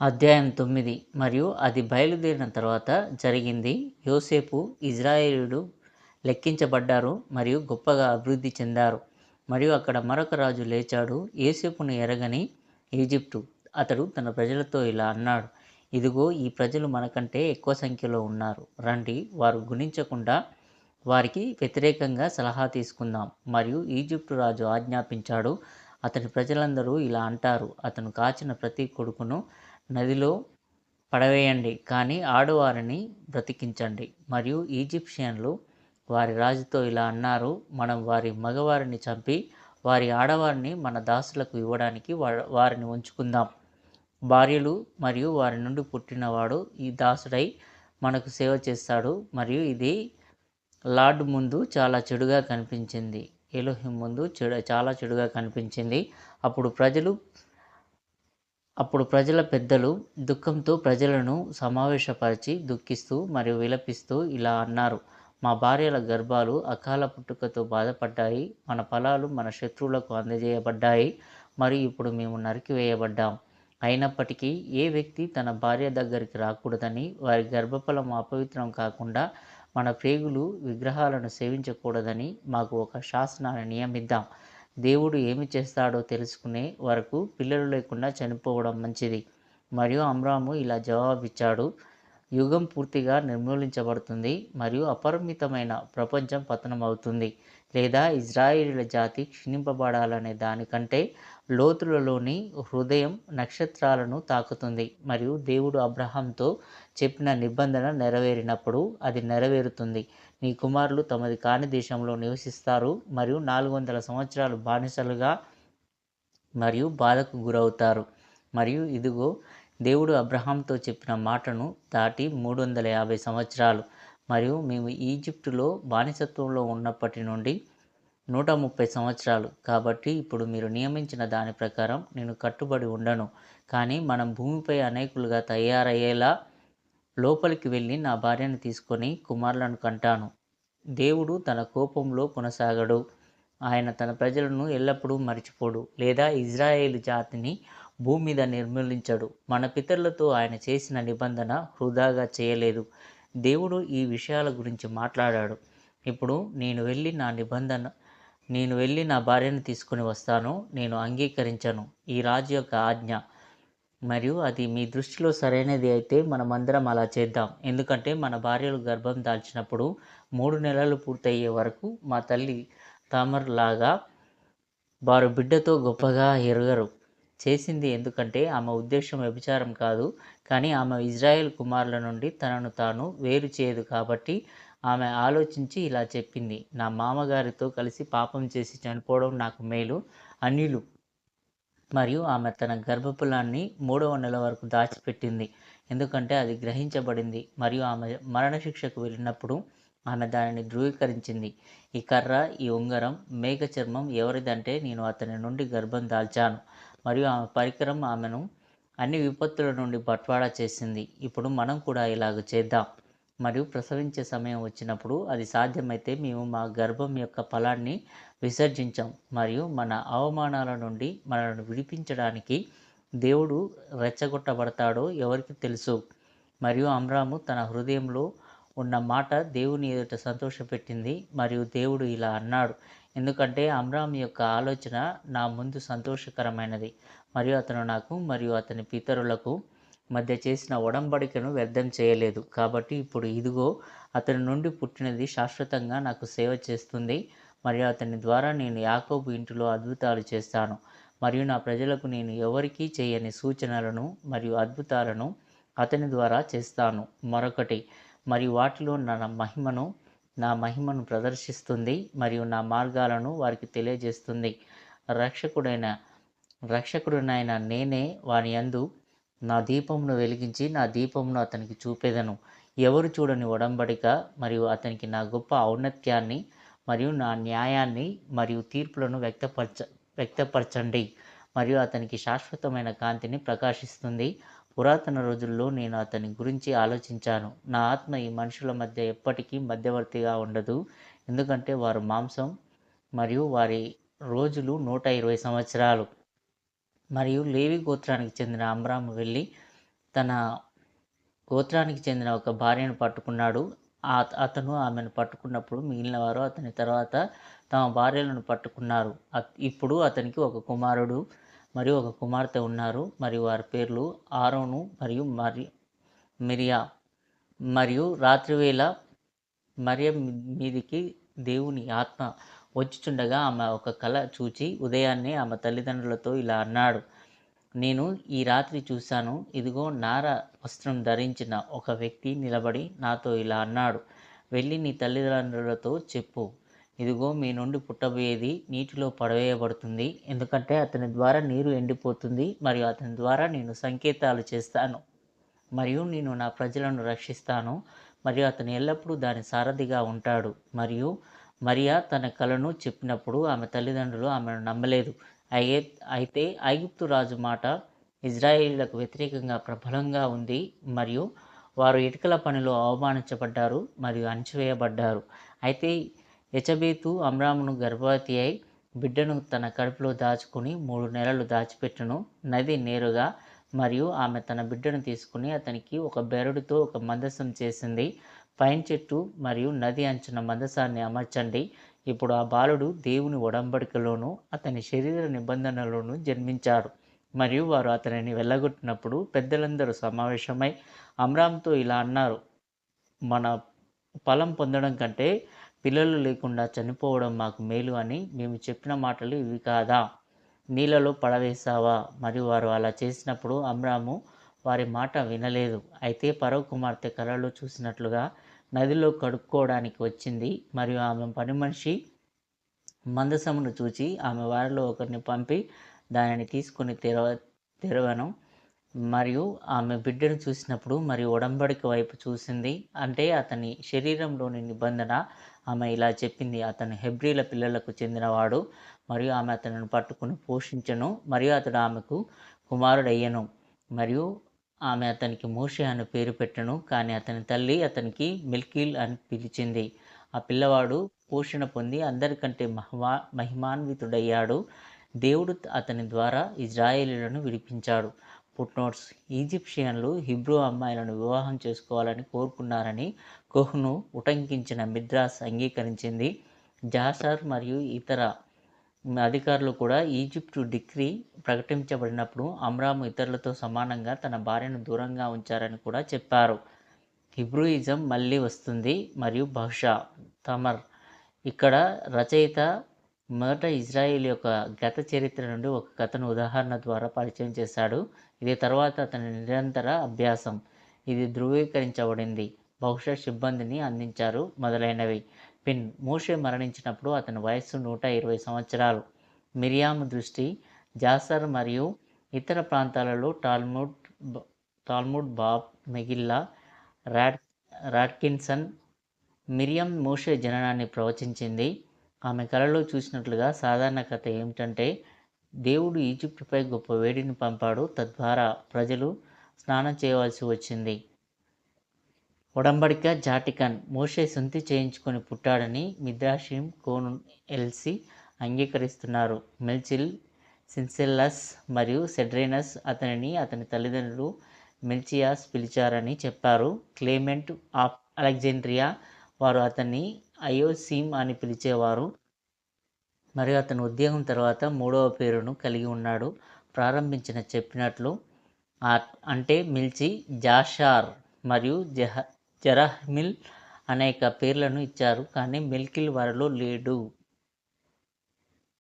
అధ్యాయం 9. మరియు అది బయలుదేరిన తర్వాత జరిగింది. యోసేపు ఇజ్రాయేలీయులు లెక్కించబడ్డారు మరియు గొప్పగా అభివృద్ధి చెందారు. మరియు అక్కడ మరొక రాజు లేచాడు, యోసేపును ఎరగని ఈజిప్టు. అతడు తన ప్రజలతో ఇలా అన్నాడు, ఇదిగో ఈ ప్రజలు మనకంటే ఎక్కువ సంఖ్యలో ఉన్నారు. రండి, వారు గుణించకుండా వారికి వ్యతిరేకంగా సలహా తీసుకుందాం. మరియు ఈజిప్టు రాజు ఆజ్ఞాపించాడు. అతని ప్రజలందరూ ఇలా అంటారు, అతను కాచిన ప్రతి కొడుకును నదిలో పడవేయండి, కానీ ఆడవారిని బ్రతికించండి. మరియు ఈజిప్షియన్లు వారి రాజుతో ఇలా అన్నారు, మనం వారి మగవారిని చంపి వారి ఆడవారిని మన దాసులకు ఇవ్వడానికి వారిని ఉంచుకుందాం. భార్యలు మరియు వారి నుండి పుట్టినవాడు ఈ దాసుడై మనకు సేవ చేస్తాడు. మరియు ఇది లార్డ్ ముందు చాలా చెడుగా కనిపించింది, ఎలోహిం ముందు చాలా చెడుగా కనిపించింది. అప్పుడు ప్రజల పెద్దలు దుఃఖంతో ప్రజలను సమావేశపరిచి దుఃఖిస్తూ మరియు విలపిస్తూ ఇలా అన్నారు, మా భార్యల గర్భాలు అకాల పుట్టుకతో బాధపడ్డాయి, మన ఫలాలు మన శత్రువులకు అందజేయబడ్డాయి, మరియు ఇప్పుడు మేము నరికివేయబడ్డాం. అయినప్పటికీ ఏ వ్యక్తి తన భార్య దగ్గరికి రాకూడదని, వారి గర్భఫలం అపవిత్రం కాకుండా మన ప్రేగులు విగ్రహాలను సేవించకూడదని మాకు ఒక శాసనాన్ని నియమిద్దాం. దేవుడు ఏమి చేస్తాడో తెలుసుకునే వరకు పిల్లలు లేకుండా చనిపోవడం మంచిది. మరియు అమ్రాము ఇలా జవాబిచ్చాడు, యుగం పూర్తిగా నిర్మూలించబడుతుంది మరియు అపరిమితమైన ప్రపంచం పతనమవుతుంది, లేదా ఇజ్రాయేలీల జాతి క్షీణింపబడాలనే దానికంటే లోతులలోని హృదయం నక్షత్రాలను తాకుతుంది. మరియు దేవుడు అబ్రహాంతో చెప్పిన నిబంధన నెరవేరినప్పుడు అది నెరవేరుతుంది. నీ కుమారులు తమది కాని దేశంలో నివసిస్తారు మరియు 400 సంవత్సరాలు బానిసలుగా మరియు బాధకు గురవుతారు. మరియు ఇదిగో, దేవుడు అబ్రహాంతో చెప్పిన మాటను దాటి 350 సంవత్సరాలు మరియు మేము ఈజిప్టులో బానిసత్వంలో ఉన్నప్పటి నుండి 130 సంవత్సరాలు. కాబట్టి ఇప్పుడు మీరు నియమించిన దాని ప్రకారం నేను కట్టుబడి ఉండను, కానీ మనం భూమిపై అనేకులుగా తయారయ్యేలా లోపలికి వెళ్ళి నా భార్యను తీసుకొని కుమారులను కంటాను. దేవుడు తన కోపంలో కొనసాగడు, ఆయన తన ప్రజలను ఎల్లప్పుడూ మరిచిపోడు, లేదా ఇజ్రాయేలు జాతిని భూమి మీద నిర్మూలించడు. మన పితరులతో ఆయన చేసిన నిబంధన వృధాగా చేయలేదు. దేవుడు ఈ విషయాల గురించి మాట్లాడాడు. ఇప్పుడు నేను వెళ్ళి నా భార్యను తీసుకుని వస్తాను, నేను అంగీకరించను ఈ రాజు యొక్క ఆజ్ఞ. మరియు అది మీ దృష్టిలో సరైనది అయితే మనమందరం అలా చేద్దాం. ఎందుకంటే మన భార్యలు గర్భం దాల్చినప్పుడు 3 నెలలు పూర్తయ్యే వరకు మా తల్లి తామర్ లాగా వారు బిడ్డతో గొప్పగా ఎరగరు చేసింది. ఎందుకంటే ఆమె ఉద్దేశం వ్యభిచారం కాదు, కానీ ఆమె ఇజ్రాయేల్ కుమారుల నుండి తనను తాను వేరు చేయదు. కాబట్టి ఆమె ఆలోచించి ఇలా చెప్పింది, నా మామగారితో కలిసి పాపం చేసి చనిపోవడం నాకు మేలు. అన్యులు. మరియు ఆమె తన గర్భఫలాన్ని 3వ నెల వరకు దాచిపెట్టింది, ఎందుకంటే అది గ్రహించబడింది. మరియు ఆమె మరణశిక్షకు వెళ్ళినప్పుడు ఆమె దానిని ధృవీకరించింది. ఈ కర్ర, ఈ ఉంగరం, మేక చర్మం ఎవరిదంటే నేను అతని నుండి గర్భం దాల్చాను. మరియు ఆమె పరికరం ఆమెను అన్ని విపత్తుల నుండి బట్వాడా చేసింది. ఇప్పుడు మనం కూడా ఇలాగ చేద్దాం. మరియు ప్రసవించే సమయం వచ్చినప్పుడు అది సాధ్యమైతే మేము మా గర్భం యొక్క ఫలాన్ని విసర్జించాం. మరియు మన అవమానాల నుండి మనల్ని విడిపించడానికి దేవుడు రెచ్చగొట్టబడతాడో ఎవరికి తెలుసు. మరియు అమ్రాము తన హృదయంలో ఉన్న మాట దేవుని ఎదుట సంతోషపెట్టింది. మరియు దేవుడు ఇలా అన్నాడు, ఎందుకంటే అమ్రాము యొక్క ఆలోచన నా ముందు సంతోషకరమైనది, మరియు అతను నాకు మరియు అతని పితరులకు మధ్య చేసిన ఒడంబడికను వ్యర్థం చేయలేదు. కాబట్టి ఇప్పుడు ఇదిగో, అతని నుండి పుట్టినది శాశ్వతంగా నాకు సేవ చేస్తుంది, మరియు అతని ద్వారా నేను యాకోబు ఇంటిలో అద్భుతాలు చేస్తాను. మరియు నా ప్రజలకు నేను ఎవరికీ చేయని సూచనలను మరియు అద్భుతాలను అతని ద్వారా చేస్తాను. మరొకటి, మరియు వాటిలో నా మహిమను ప్రదర్శిస్తుంది మరియు నా మార్గాలను వారికి తెలియజేస్తుంది. రక్షకుడైన నేనే వాని యందు నా దీపమును వెలిగించి నా దీపమును అతనికి చూపెదను. ఎవరు చూడని ఒడంబడిక మరియు అతనికి నా గొప్ప ఔన్నత్యాన్ని మరియు నా న్యాయాన్ని మరియు తీర్పులను వ్యక్తపరచండి. మరియు అతనికి శాశ్వతమైన కాంతిని ప్రకాశిస్తుంది. పురాతన రోజుల్లో నేను అతని గురించి ఆలోచించాను. నా ఆత్మ ఈ మనుషుల మధ్య ఎప్పటికీ మధ్యవర్తిగా ఉండదు, ఎందుకంటే వారు మాంసం మరియు వారి రోజులు 120 సంవత్సరాలు. మరియు లేవి గోత్రానికి చెందిన అమ్రాము వెళ్ళి తన గోత్రానికి చెందిన ఒక భార్యను పట్టుకున్నాడు. అతను ఆమెను పట్టుకున్నప్పుడు మిగిలిన వారు అతని తర్వాత తమ భార్యలను పట్టుకున్నారు. ఇప్పుడు అతనికి ఒక కుమారుడు మరియు ఒక కుమార్తె ఉన్నారు. మరియు వారి పేర్లు ఆరోను మరియు మిరియా. మరియు రాత్రివేళ మరియ మీదికి దేవుని ఆత్మ వచ్చుచుండగా ఆమె ఒక కల చూచి ఉదయాన్నే ఆమె తల్లిదండ్రులతో ఇలా అన్నాడు, నేను ఈ రాత్రి చూశాను, ఇదిగో నార వస్త్రం ధరించిన ఒక వ్యక్తి నిలబడి నాతో ఇలా అన్నాడు, వెళ్ళి నీ తల్లిదండ్రులతో చెప్పు, ఇదిగో మీ నుండి పుట్టబోయేది నీటిలో పడవేయబడుతుంది, ఎందుకంటే అతని ద్వారా నీరు ఎండిపోతుంది మరియు అతని ద్వారా నేను సంకేతాలు చేస్తాను మరియు నేను నా ప్రజలను రక్షిస్తాను మరియు అతను ఎల్లప్పుడూ దాని సారథిగా ఉంటాడు. మరియు మరియా తన కలను చెప్పినప్పుడు ఆమె తల్లిదండ్రులు ఆమెను నమ్మలేదు. అయితే ఐగుప్తు రాజు మాట ఇజ్రాయేలీలకు వ్యతిరేకంగా ప్రబలంగా ఉంది మరియు వారు ఇటుకల పనిలో అవమానించబడ్డారు మరియు అణచివేయబడ్డారు. అయితే యెచబెతు అమ్రామును గర్భవతి అయి బిడ్డను తన కడుపులో దాచుకుని 3 నెలలు దాచిపెట్టును. నది నేరుగా మరియు ఆమె తన బిడ్డను తీసుకుని అతనికి ఒక బెరడుతో ఒక మందసం చేసింది. పైన్ చెట్టు మరియు నది అంచున మందసాన్ని అమర్చండి. ఇప్పుడు ఆ బాలుడు దేవుని ఒడంబడికలోను అతని శరీర నిబంధనలోను జన్మించాడు. మరియు వారు అతనిని వెళ్ళగొట్టినప్పుడు పెద్దలందరూ సమావేశమై అమ్రామ్తో ఇలా అన్నారు, మన ఫలం పొందడం కంటే పిల్లలు లేకుండా చనిపోవడం మాకు మేలు అని మేము చెప్పిన మాటలు ఇవి కాదా? నీళ్ళలో పడవేశావా? మరియు వారు అలా చేసినప్పుడు అమ్రాము వారి మాట వినలేదు. అయితే ఫరో కుమార్తె కలలో చూసినట్లుగా నదిలో కడుక్కోవడానికి వచ్చింది మరియు ఆమె పని మనిషి మందసమును చూచి ఆమె వారిలో ఒకరిని పంపి దానిని తీసుకుని తెరవను మరియు ఆమె బిడ్డను చూసినప్పుడు మరియు ఒడంబడిక వైపు చూసింది, అంటే అతని శరీరంలోని నిబంధన. ఆమె ఇలా చెప్పింది, అతను హెబ్రీల పిల్లలకు చెందినవాడు మరియు ఆమె అతనిని పట్టుకుని పోషించను మరియు అతడు ఆమెకు కుమారుడయ్యను మరియు ఆమె అతనికి మోషే అని పేరు పెట్టెను. కానీ అతని తల్లి అతనికి మిల్కీల్ అని పిలిచింది. ఆ పిల్లవాడు పోషణ పొంది అందరికంటే మహిమాన్వితుడయ్యాడు. దేవుడు అతని ద్వారా ఇజ్రాయేలీలను విడిపించాడు. ఫుట్నోట్స్: ఈజిప్షియన్లు హిబ్రూ అమ్మాయిలను వివాహం చేసుకోవాలని కోరుకున్నారని కోహ్ను ఉటంకించిన మిద్రాస్ అంగీకరించింది. జాసర్ మరియు ఇతర అధికారులు కూడా ఈజిప్టు డిక్రీ ప్రకటించబడినప్పుడు అమ్రాము ఇతరులతో సమానంగా తన భార్యను దూరంగా ఉంచారని కూడా చెప్పారు. హిబ్రూయిజం మళ్ళీ వస్తుంది మరియు బహుశా తమర్. ఇక్కడ రచయిత మొదట ఇజ్రాయిల్ యొక్క గత చరిత్ర నుండి ఒక కథను ఉదాహరణ ద్వారా పరిచయం చేశాడు. ఇది తర్వాత అతని నిరంతర అభ్యాసం. ఇది ధృవీకరించబడింది, బహుశా సిబ్బందిని అందించారు మొదలైనవి. పిన్: మోషే మరణించినప్పుడు అతని వయస్సు 120 సంవత్సరాలు. మిరియాము దృష్టి: జాసర్ మరియు ఇతర ప్రాంతాలలో టాల్ముడ్ బాబ్ మెగిల్లా రాట్కిన్సన్. మిరియం మోషే జననాన్ని ప్రవచించింది. ఆమె కలలో చూసినట్లుగా. సాధారణ కథ ఏమిటంటే దేవుడు ఈజిప్టుపై గొప్ప వేడిని పంపాడు, తద్వారా ప్రజలు స్నానం చేయవలసి వచ్చింది. ఒడంబడిక జాటికన్: మోషే సుంతి చేయించుకొని పుట్టాడని మిద్రాషిం, కోన్ ఎల్సి అంగీకరిస్తున్నారు. మెల్చిల్, సిన్సెల్లస్ మరియు సెడ్రేనస్ అతనిని అతని తల్లిదండ్రులు మెల్చియాస్ పిలిచారని చెప్పారు. క్లేమెంట్ ఆఫ్ అలెగ్జాండ్రియా: వారు అతన్ని అయోసీమ్ అని పిలిచేవారు మరియు అతని ఉద్యోగం తర్వాత 3వ పేరును కలిగి ఉన్నాడు. ప్రారంభించిన చెప్పినట్లు అంటే మిల్చి, జాషార్ మరియు జెరహ్మిల్ అనేక పేర్లను ఇచ్చారు, కానీ మిల్కిల్ వారిలో లేడు.